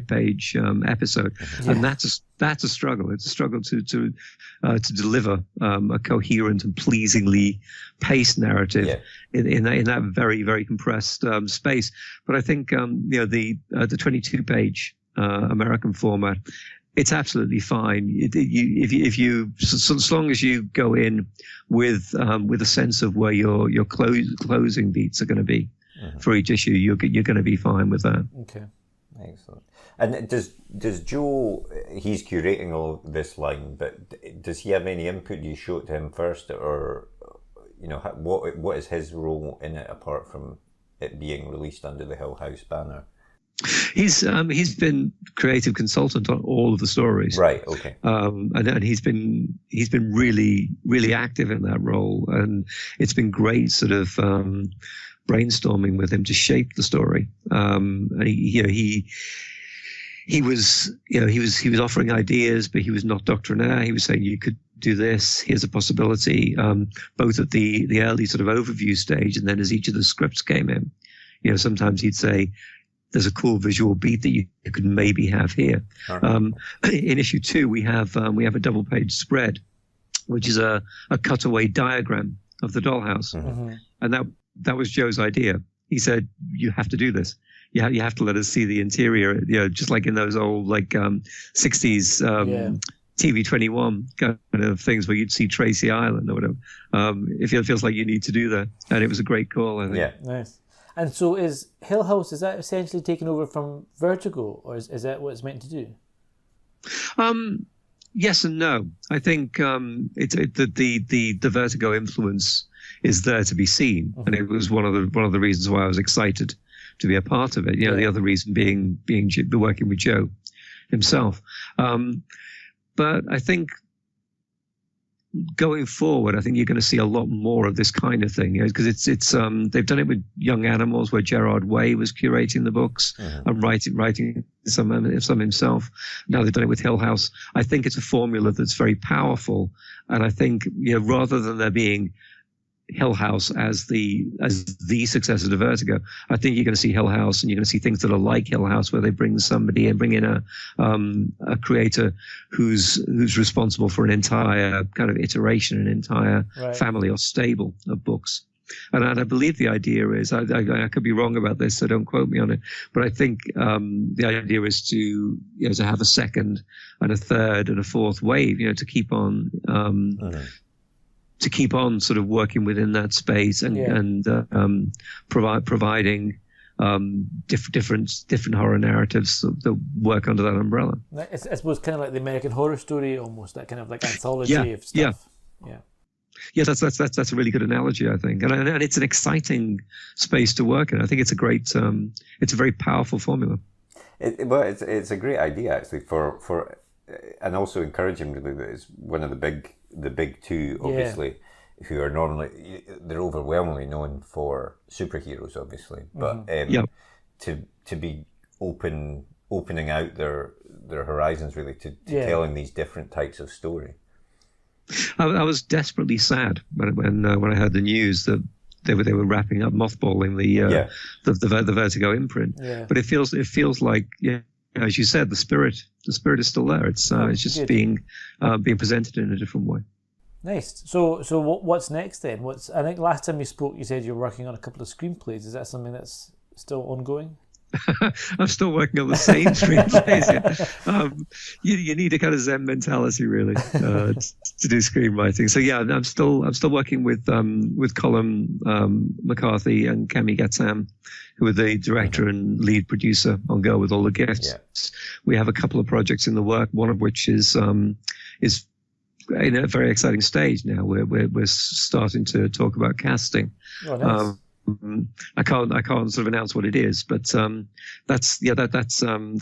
page episode, and that's a struggle. It's a struggle to deliver a coherent and pleasingly paced narrative in that very, very compressed space. But I think the 22 page American format, it's absolutely fine. As long as you go in with a sense of where your closing beats are going to be for each issue, you're going to be fine with that. Okay, excellent. And does Joe? He's curating all this line, but does he have any input? Do you show it to him first, or what is his role in it apart from it being released under the Hill House banner? He's been creative consultant on all of the stories, right? Okay, and he's been really, really active in that role, and it's been great sort of brainstorming with him to shape the story. And he was offering ideas, but he was not doctrinaire. He was saying you could do this. Here's a possibility. Both at the early sort of overview stage, and then as each of the scripts came in, sometimes he'd say, there's a cool visual beat that you could maybe have here. In issue 2, we have a double page spread, which is a cutaway diagram of the dollhouse, and that was Joe's idea. He said, "You have to do this. You have to let us see the interior. Just like in those old 60s TV21 kind of things where you'd see Tracy Island or whatever. It feels like you need to do that, and it was a great call. I think. Yeah, nice." And so is Hill House, is that essentially taken over from Vertigo, or is that what it's meant to do? Yes and no. I think the Vertigo influence is there to be seen, and it was one of the reasons why I was excited to be a part of it. The other reason being working with Joe himself. But I think going forward, I think you're going to see a lot more of this kind of thing, because it's they've done it with Young Animals, where Gerard Way was curating the books and writing some himself. Now they've done it with Hill House. I think it's a formula that's very powerful, and I think rather than there being Hill House as the successor to Vertigo, I think you're going to see Hill House, and you're going to see things that are like Hill House, where they bring in a creator who's responsible for an entire kind of iteration, an entire family or stable of books. And I believe the idea is, I could be wrong about this, so don't quote me on it, but I think the idea is to have a second and a third and a fourth wave, to keep on. To keep on sort of working within that space and providing different horror narratives that work under that umbrella. I suppose kind of like the American Horror Story, almost that kind of like anthology of stuff. Yeah, that's a really good analogy, I think, and it's an exciting space to work in. I think it's a very powerful formula. It's a great idea actually for and also encouraging really that it's one of the big two, obviously, who are normally, they're overwhelmingly known for superheroes, obviously, but to be opening out their horizons really to telling these different types of story. I was desperately sad when I heard the news that they were wrapping up, mothballing the Vertigo imprint. Yeah. But it feels like, as you said, the spirit is still there. It's just being presented in a different way. Nice. So what's next then? I think last time you spoke, you said you're working on a couple of screenplays. Is that something that's still ongoing? I'm still working on the same screenplays. You need a kind of Zen mentality really to do screenwriting. So yeah, I'm still working with Colin McCarthy and Cami Gatsam, who are the director and lead producer on Girl with All the Gifts. Yeah. We have a couple of projects in the work, one of which is in a very exciting stage now. We're starting to talk about casting. Oh, nice. I can't sort of announce what it is, but that's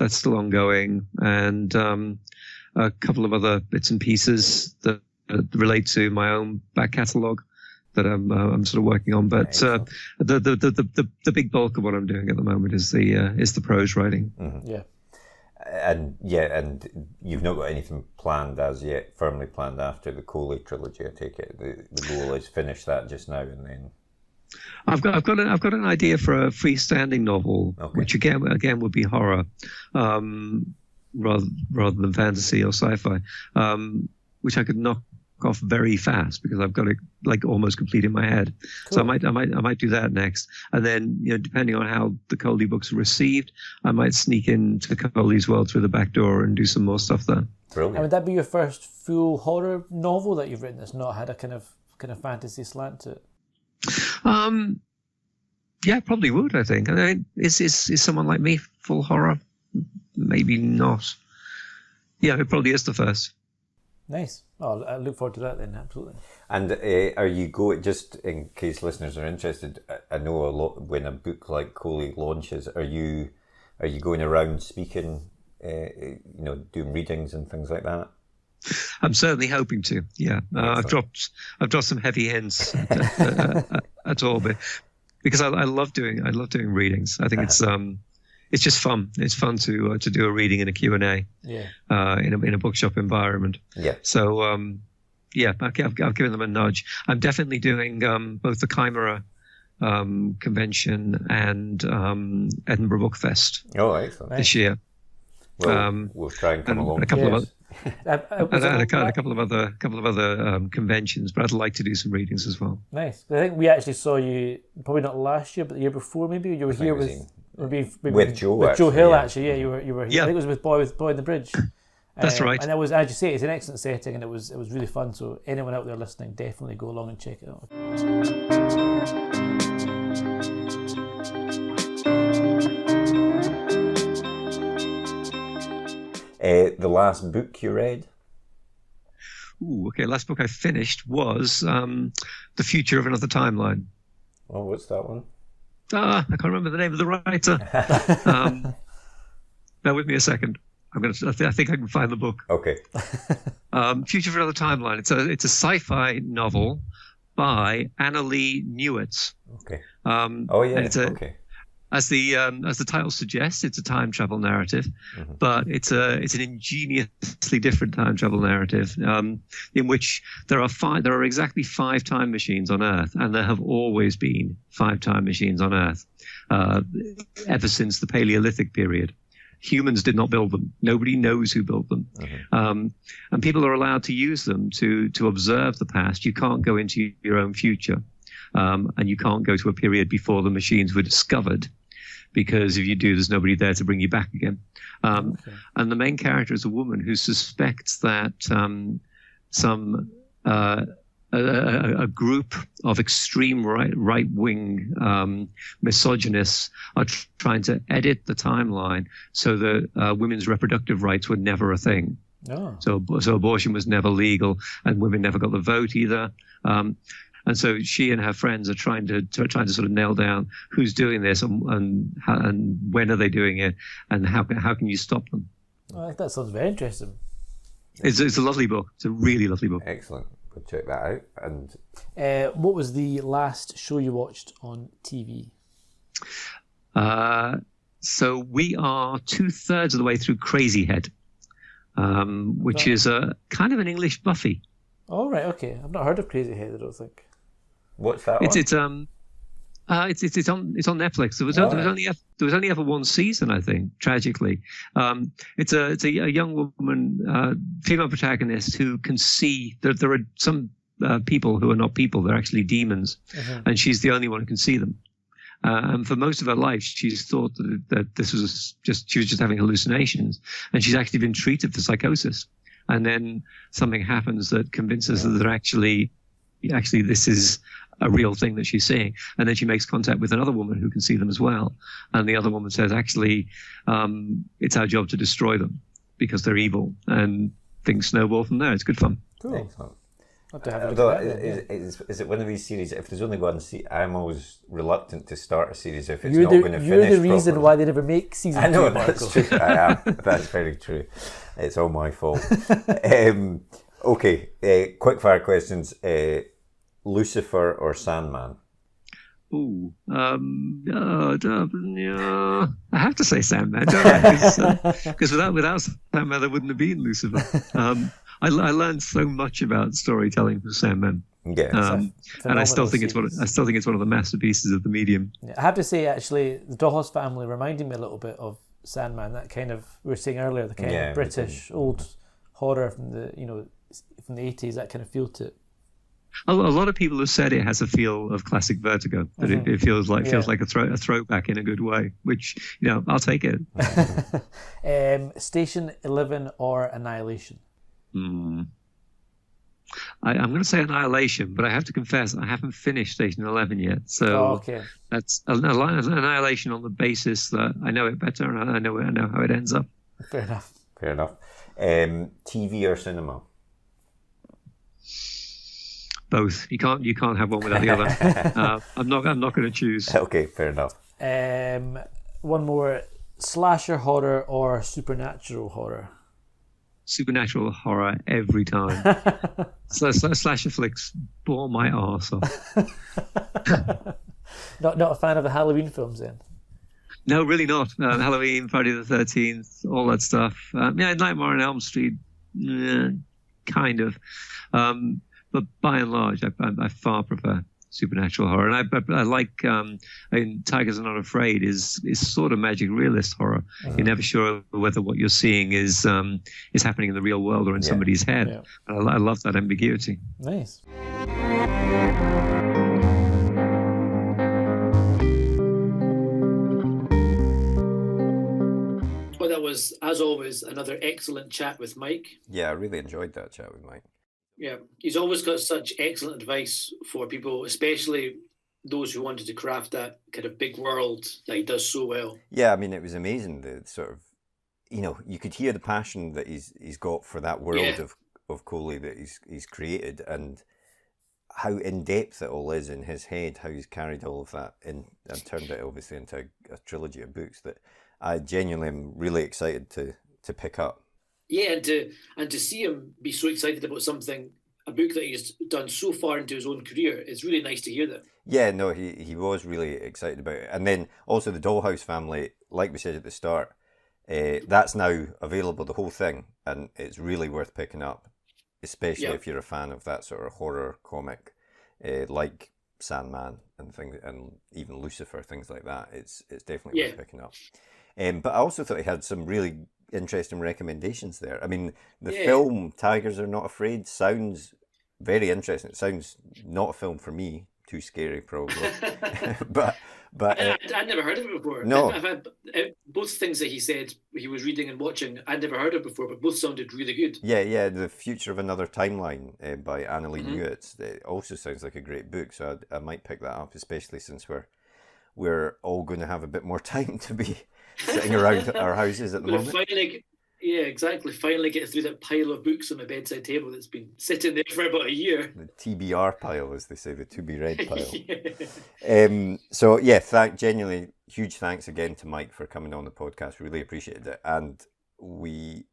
still ongoing, and a couple of other bits and pieces that relate to my own back catalogue that I'm sort of working on. But the big bulk of what I'm doing at the moment is the prose writing. Mm-hmm. And you've not got anything planned as yet, firmly planned after the Koli trilogy. I take it the goal is finish that just now and then. I've got an idea for a freestanding novel, which again would be horror, rather than fantasy or sci-fi, which I could knock off very fast because I've got it like almost complete in my head. Cool. So I might do that next, and then depending on how the Koli books are received, I might sneak into Koli's world through the back door and do some more stuff there. Brilliant. And would that be your first full horror novel that you've written that's not had a kind of fantasy slant to it? Yeah, probably would. I think. I mean, is someone like me full horror? Maybe not. Yeah, it probably is the first. Nice. Oh, I look forward to that then. Absolutely. And are you going, just in case listeners are interested? I know a lot when a book like Koli launches. Are you going around speaking? Doing readings and things like that? I'm certainly hoping to. Yeah, I've dropped some heavy hints at all, but because I love doing readings. I think it's just fun. It's fun to do a reading in a Q&A. Yeah. In a bookshop environment. Yeah. So I've given them a nudge. I'm definitely doing both the Chimera convention and Edinburgh Book Fest. Oh, excellent. This year. Well, we'll try and come along. A couple of a couple of other conventions, but I'd like to do some readings as well. Nice. I think we actually saw you probably not last year, but the year before. Maybe you were here with Joe. With Joe Hill, actually. Yeah, you were here. Yeah. I think it was with Boy in the Bridge. That's right. And it was, as you say, it's an excellent setting, and it was really fun. So anyone out there listening, definitely go along and check it out. The last book you read? Last book I finished was The Future of Another Timeline. Oh, what's that one? I can't remember the name of the writer. Bear with me a second. I think I can find the book. Okay. Future of Another Timeline. It's a sci-fi novel by Anna Lee Newitz. Okay. Okay. As the title suggests, it's a time travel narrative, but it's an ingeniously different time travel narrative in which there are exactly 5 time machines on Earth, and there have always been 5 time machines on Earth ever since the Paleolithic period. Humans did not build them. Nobody knows who built them, and people are allowed to use them to observe the past. You can't go into your own future, and you can't go to a period before the machines were discovered, because if you do, there's nobody there to bring you back again. And the main character is a woman who suspects that a group of extreme right-wing misogynists are trying to edit the timeline so that women's reproductive rights were never a thing. Oh. So abortion was never legal, and women never got the vote either. And so she and her friends are trying to sort of nail down who's doing this and when are they doing it, and how can you stop them? I think that sounds very interesting. It's a lovely book. It's a really lovely book. Excellent. Go check that out. And what was the last show you watched on TV? So we are 2/3 of the way through Crazy Head, which is a kind of an English Buffy. Oh, right, okay. I've not heard of Crazy Head, I don't think. what's that? It's on Netflix. There was only ever one season, I think. Tragically, it's a young woman, female protagonist who can see that there are some people who are not people; they're actually demons, and she's the only one who can see them. And for most of her life, she's thought that this was she was just having hallucinations, and she's actually been treated for psychosis. And then something happens that convinces her that actually this is a real thing that she's seeing. And then she makes contact with another woman who can see them as well. And the other woman says, actually, it's our job to destroy them because they're evil. And things snowball from there. It's good fun. Cool. Excellent. I'll have to have a look at that, Is it one of these series? If there's only one season, I'm always reluctant to start a series if it's You're not going to finish. You're the reason properly. why they never make season 2. I know, Michael. that's true. I am. That's very true. It's all my fault. Okay, quick fire questions. Lucifer or Sandman? Ooh, I have to say Sandman, don't I? Because without Sandman, there wouldn't have been Lucifer. I learned so much about storytelling from Sandman. Yeah, and I still think it's one of the masterpieces of the medium. Yeah, I have to say, actually, the Dollhouse Family reminded me a little bit of Sandman. That kind of, we were saying earlier, the kind of British old horror from the from the 80s. That kind of feel to it. A lot of people have said it has a feel of classic Vertigo. That it feels like a throwback in a good way. Which I'll take it. Station 11 or Annihilation? I'm going to say Annihilation, but I have to confess I haven't finished Station 11 yet. So that's Annihilation on the basis that I know it better and I know how it ends up. Fair enough. TV or cinema? Both. You can't have one without the other. I'm not going to choose. Okay, fair enough. One more: slasher horror or supernatural horror? Supernatural horror every time. Slasher flicks bore my arse off. Not a fan of the Halloween films then? No, really not. Halloween, Friday the 13th, all that stuff. Nightmare on Elm Street, kind of. But by and large, I far prefer supernatural horror, and I like. Tigers Are Not Afraid is sort of magic realist horror. You're never sure whether what you're seeing is happening in the real world or in somebody's head. Yeah. I love that ambiguity. Nice. Well, that was, as always, another excellent chat with Mike. Yeah, I really enjoyed that chat with Mike. Yeah, he's always got such excellent advice for people, especially those who wanted to craft that kind of big world that he does so well. Yeah, I mean, it was amazing. The sort of, you could hear the passion that he's got for that world of Koli that he's created, and how in depth it all is in his head. How he's carried all of that in and turned it obviously into a trilogy of books that I genuinely am really excited to pick up. Yeah, and to see him be so excited about a book that he's done so far into his own career, it's really nice to hear that. Yeah, no, he was really excited about it. And then also the Dollhouse Family, like we said at the start, that's now available, the whole thing, and it's really worth picking up, especially if you're a fan of that sort of horror comic, like Sandman and things, and even Lucifer, things like that. It's definitely worth picking up. But I also thought he had some really interesting recommendations there. I mean, the film Tigers Are Not Afraid sounds very interesting. It sounds not a film for me, too scary probably. but I'd never heard of it before. No, I've had both things that he said he was reading and watching. I'd never heard of before, but both sounded really good. Yeah, The Future of Another Timeline by Annalee Newitz. It also sounds like a great book, so I might pick that up, especially since we're all going to have a bit more time to be sitting around our houses at the moment. Finally get through that pile of books on my bedside table that's been sitting there for about a year. The TBR pile, as they say, the to be read pile. So genuinely huge thanks again to Mike for coming on the podcast. Really appreciated it, and we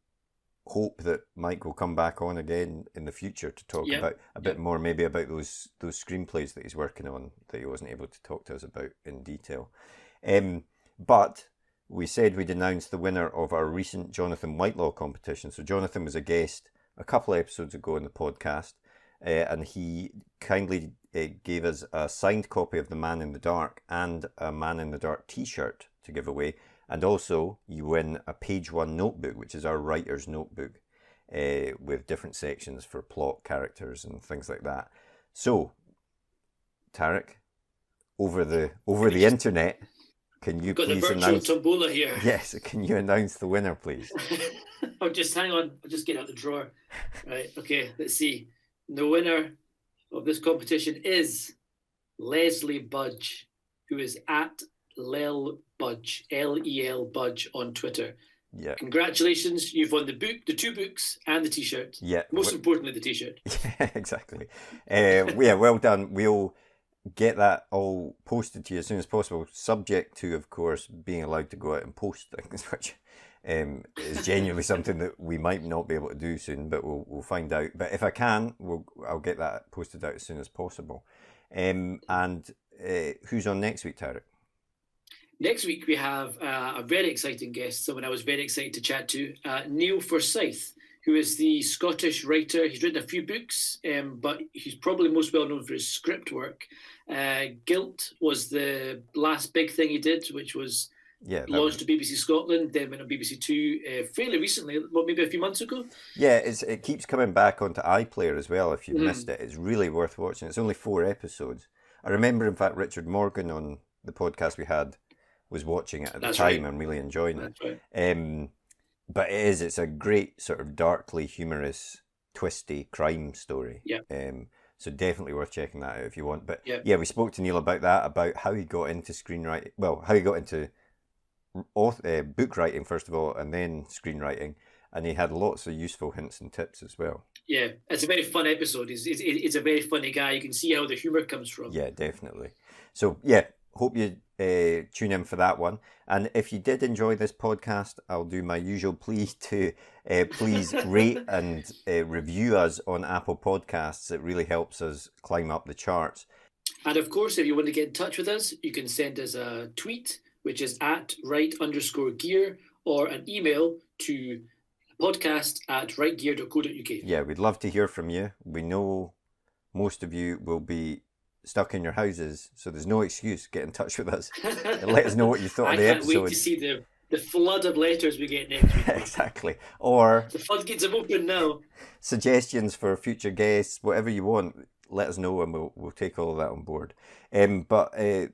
hope that Mike will come back on again in the future to talk about a bit more, maybe about those screenplays that he's working on that he wasn't able to talk to us about in detail. But we said we'd announce the winner of our recent Jonathan Whitelaw competition. So Jonathan was a guest a couple of episodes ago in the podcast, and he kindly gave us a signed copy of The Man in the Dark and a Man in the Dark t-shirt to give away. And also, you win a page one notebook, which is our writer's notebook, with different sections for plot, characters, and things like that. So, Tarek, over the internet, can you please announce? Got the virtual tombola here. Yes, can you announce the winner, please? Oh, just hang on. I'll just get out the drawer. Right. Okay. Let's see. The winner of this competition is Leslie Budge, who is at Lel Budge, Lel Budge on Twitter. Yeah. Congratulations, you've won the book, the 2 books, and the t-shirt. Yeah. Most importantly, the t-shirt. Yeah, exactly. Yeah, well done. We'll get that all posted to you as soon as possible, subject to, of course, being allowed to go out and post things, which is genuinely something that we might not be able to do soon, but we'll find out. But if I can, I'll get that posted out as soon as possible. And who's on next week, Tarek? Next week, we have a very exciting guest, someone I was very excited to chat to, Neil Forsyth, who is the Scottish writer. He's written a few books, but he's probably most well known for his script work. Guilt was the last big thing he did, which was launched to BBC Scotland, then went on BBC Two fairly recently, maybe a few months ago. Yeah, it keeps coming back onto iPlayer as well. If you've missed it, it's really worth watching. It's only 4 episodes. I remember, in fact, Richard Morgan on the podcast we had was watching it at the time and really enjoying it. Right. But it's a great sort of darkly humorous, twisty crime story. Yeah. So definitely worth checking that out if you want. But yeah, we spoke to Neil about that, about how he got into screenwriting. Well, how he got into book writing first of all, and then screenwriting. And he had lots of useful hints and tips as well. Yeah, it's a very fun episode. He's a very funny guy. You can see how the humour comes from. Yeah, definitely. So yeah, hope you tune in for that one. And if you did enjoy this podcast, I'll do my usual plea to please rate and review us on Apple Podcasts. It really helps us climb up the charts. And of course, if you want to get in touch with us, you can send us a tweet, which is at @right_gear, or an email to podcast@rightgear.co.uk. Yeah, we'd love to hear from you. We know most of you will be stuck in your houses, so there's no excuse. Get in touch with us and let us know what you thought of the episode. I can't wait to see the flood of letters we get next week. Exactly. Or the floodgates are open now. Suggestions for future guests, whatever you want, let us know and we'll take all of that on board. But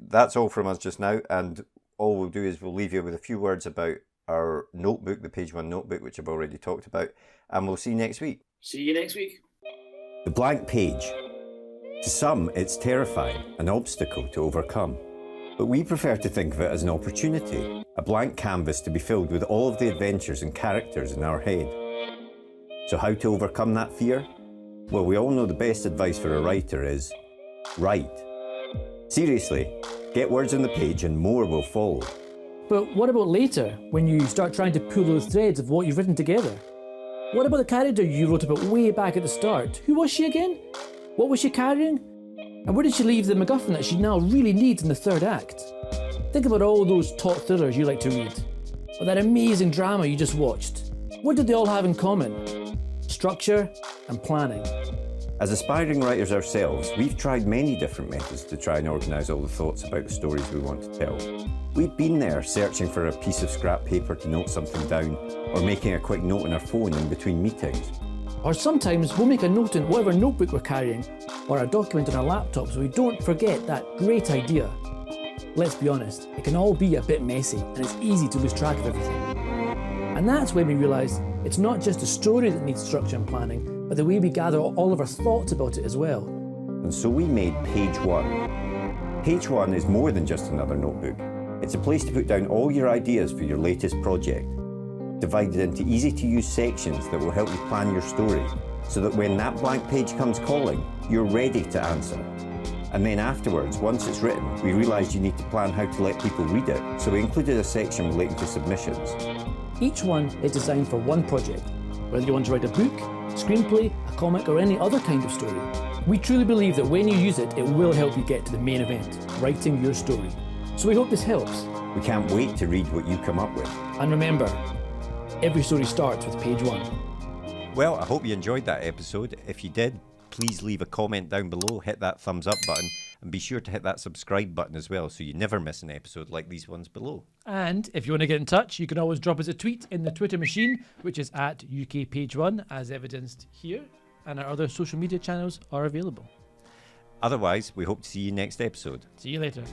that's all from us just now, and all we'll do is we'll leave you with a few words about our notebook, the page one notebook, which I've already talked about, and we'll see you next week. See you next week. The blank page. To some, it's terrifying, an obstacle to overcome. But we prefer to think of it as an opportunity, a blank canvas to be filled with all of the adventures and characters in our head. So how to overcome that fear? Well, we all know the best advice for a writer is write. Seriously, get words on the page and more will follow. But what about later, when you start trying to pull those threads of what you've written together? What about the character you wrote about way back at the start? Who was she again? What was she carrying? And where did she leave the MacGuffin that she now really needs in the 3rd act? Think about all those top thrillers you like to read, or that amazing drama you just watched. What did they all have in common? Structure and planning. As aspiring writers ourselves, we've tried many different methods to try and organise all the thoughts about the stories we want to tell. We've been there searching for a piece of scrap paper to note something down, or making a quick note on our phone in between meetings. Or sometimes we'll make a note in whatever notebook we're carrying, or a document on our laptop so we don't forget that great idea. Let's be honest, it can all be a bit messy and it's easy to lose track of everything. And that's when we realise it's not just a story that needs structure and planning, but the way we gather all of our thoughts about it as well. And so we made page one. Page one is more than just another notebook. It's a place to put down all your ideas for your latest project, divided into easy-to-use sections that will help you plan your story, so that when that blank page comes calling, you're ready to answer. And then afterwards, once it's written, we realised you need to plan how to let people read it, so we included a section relating to submissions. Each one is designed for one project, whether you want to write a book, screenplay, a comic, or any other kind of story. We truly believe that when you use it, it will help you get to the main event, writing your story. So we hope this helps. We can't wait to read what you come up with. And remember, every story starts with page 1. Well, I hope you enjoyed that episode. If you did, please leave a comment down below, hit that thumbs up button, and be sure to hit that subscribe button as well so you never miss an episode like these ones below. And if you want to get in touch, you can always drop us a tweet in the Twitter machine, which is at UKPage1, as evidenced here, and our other social media channels are available. Otherwise, we hope to see you next episode. See you later.